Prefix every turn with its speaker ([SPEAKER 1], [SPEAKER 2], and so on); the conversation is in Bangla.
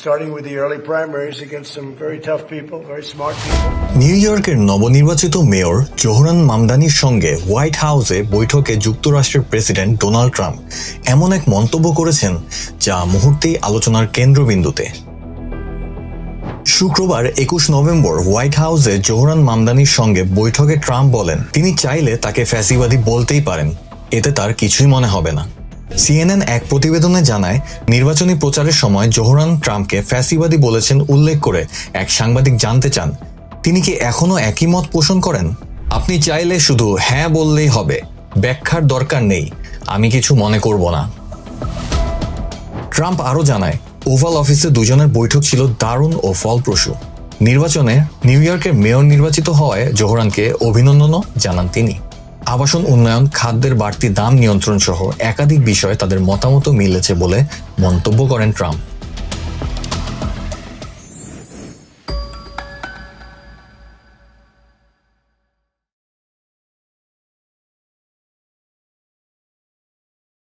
[SPEAKER 1] starting with the early primaries against some very tough people, very smart people.
[SPEAKER 2] New ইয়র্কের নবনির্বাচিত মেয়র জোহরান মামদানির সঙ্গে হোয়াইট হাউসে বৈঠকে যুক্তরাষ্ট্রের প্রেসিডেন্ট ডোনাল্ড ট্রাম্প এমন এক মন্তব্য করেছেন যা মুহূর্তেই আলোচনার কেন্দ্রবিন্দুতে। শুক্রবার 21 নভেম্বর হোয়াইট হাউসে জোহরান মামদানির সঙ্গে বৈঠকে ট্রাম্প বলেন তিনি চাইলে তাকে ফ্যাসিবাদী বলতেই পারেন, এতে তার কিছুই মনে হবে না। সিএনএন এক প্রতিবেদনে জানায় নির্বাচনী প্রচারের সময় জোহরান ট্রাম্পকে ফ্যাসিবাদী বলেছেন উল্লেখ করে এক সাংবাদিক জানতে চান তিনি কি এখনো একই মত পোষণ করেন। আপনি চাইলে শুধু হ্যাঁ বললেই হবে, ব্যাখ্যার দরকার নেই, আমি কিছু মনে করব না। ট্রাম্প আরও জানায় ওভাল অফিসে দুজনের বৈঠক ছিল দারুণ ও ফলপ্রসূ। নির্বাচনে নিউ ইয়র্কের মেয়র নির্বাচিত হওয়ায় জোহরানকে অভিনন্দনও জানান তিনি। আবাসন উন্নয়ন, খাদ্যের বাড়তি দাম নিয়ন্ত্রণ সহ একাধিক বিষয়ে তাদের মতামত মিলেছে বলে মন্তব্য করেন ট্রাম্প।